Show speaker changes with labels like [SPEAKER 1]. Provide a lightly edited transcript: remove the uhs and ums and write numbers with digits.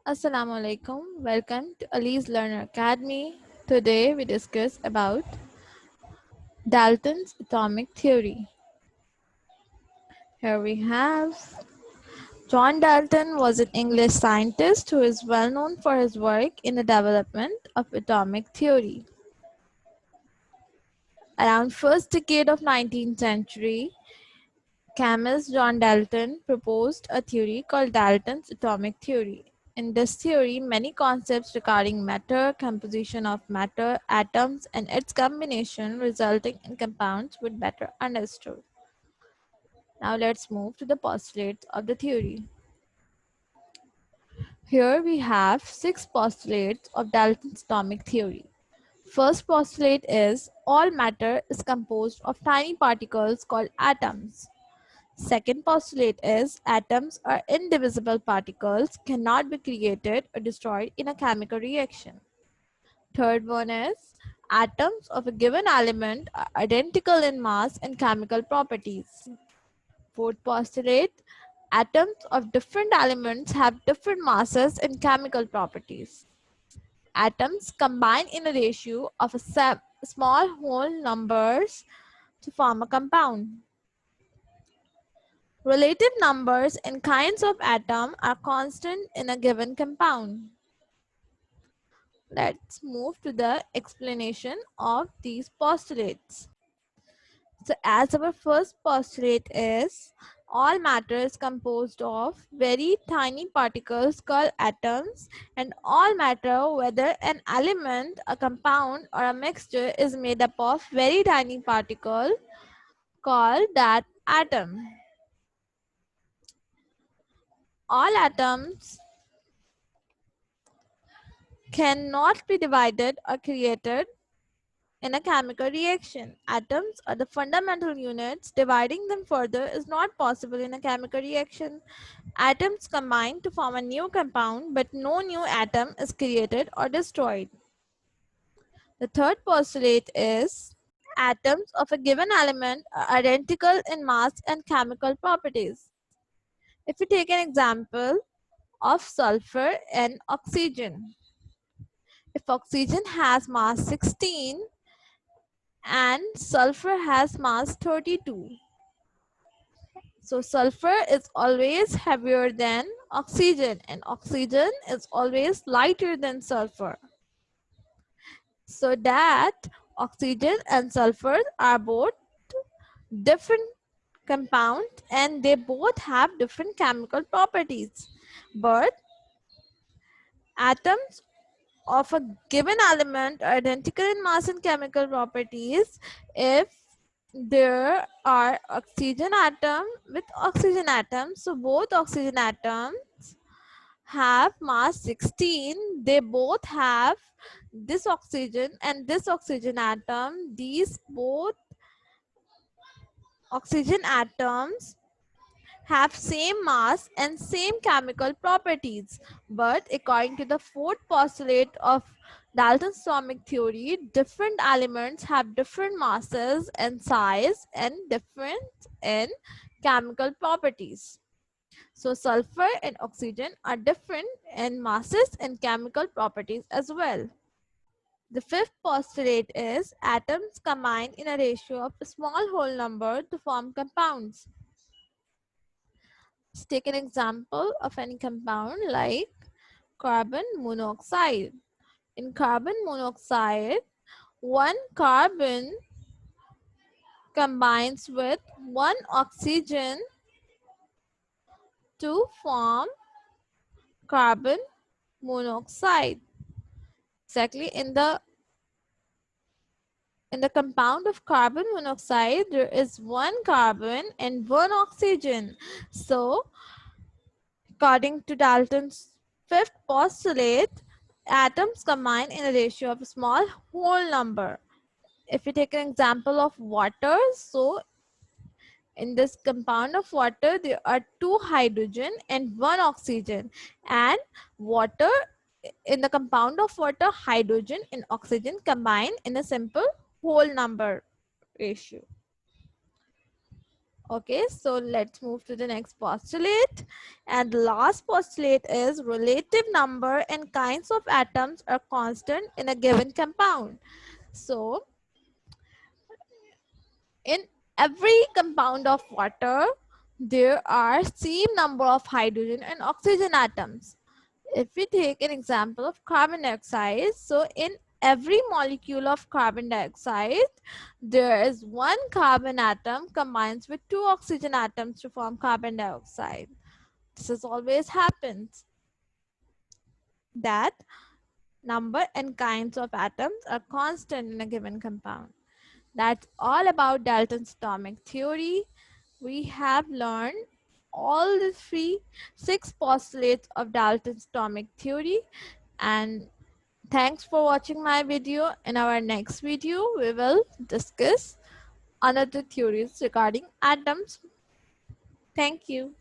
[SPEAKER 1] Assalamu alaikum. Welcome to Ali's Learner Academy. Today we discuss about Dalton's atomic theory. Here we have John Dalton was an English scientist who is well known for his work in the development of atomic theory. Around first decade of 19th century, chemist John Dalton proposed a theory called Dalton's atomic theory. In this theory, many concepts regarding matter, composition of matter, atoms, and its combination resulting in compounds were better understood. Now let's move to the postulates of the theory. Here we have 6 postulates of Dalton's atomic theory. First postulate is all matter is composed of tiny particles called atoms. Second postulate is atoms are indivisible particles, cannot be created or destroyed in a chemical reaction. Third one is atoms of a given element are identical in mass and chemical properties. Fourth postulate, atoms of different elements have different masses and chemical properties. Atoms combine in a ratio of a small whole numbers to form a compound. Relative numbers and kinds of atom are constant in a given compound. Let's move to the explanation of these postulates. So as our first postulate is, all matter is composed of very tiny particles called atoms, and all matter, whether an element, a compound, or a mixture, is made up of very tiny particle called that atom. All atoms cannot be divided or created in a chemical reaction. Atoms are the fundamental units. Dividing them further is not possible in a chemical reaction. Atoms combine to form a new compound, but no new atom is created or destroyed. The third postulate is atoms of a given element are identical in mass and chemical properties. If we take an example of sulfur and oxygen, if oxygen has mass 16 and sulfur has mass 32, so sulfur is always heavier than oxygen and oxygen is always lighter than sulfur. So that oxygen and sulfur are both different compounds and they both have different chemical properties. But atoms of a given element are identical in mass and chemical properties if there are oxygen atom with oxygen atom. So both oxygen atoms have mass 16. They both have this oxygen and this oxygen atom. These both oxygen atoms have same mass and same chemical properties. But according to the fourth postulate of Dalton's atomic theory, different elements have different masses and size and different in chemical properties. So sulfur and oxygen are different in masses and chemical properties as well. The fifth postulate is atoms combine in a ratio of a small whole number to form compounds. Let's take an example of any compound like carbon monoxide. In carbon monoxide, one carbon combines with one oxygen to form carbon monoxide. Exactly, in the compound of carbon monoxide, there is one carbon and one oxygen. So according to Dalton's fifth postulate, atoms combine in a ratio of a small whole number. If we take an example of water, so in this compound of water, there are two hydrogen and one oxygen. And water, in the compound of water, hydrogen and oxygen combine in a simple whole number ratio. Okay, so let's move to the next postulate. And the last postulate is relative number and kinds of atoms are constant in a given compound. So, in every compound of water, there are same number of hydrogen and oxygen atoms. If we take an example of carbon dioxide, so in every molecule of carbon dioxide, there is one carbon atom combines with two oxygen atoms to form carbon dioxide. This is always happens, that number and kinds of atoms are constant in a given compound. That's all about Dalton's atomic theory. We have learned all the six postulates of Dalton's atomic theory, and thanks for watching my video. In our next video, we will discuss another theories regarding atoms. Thank you.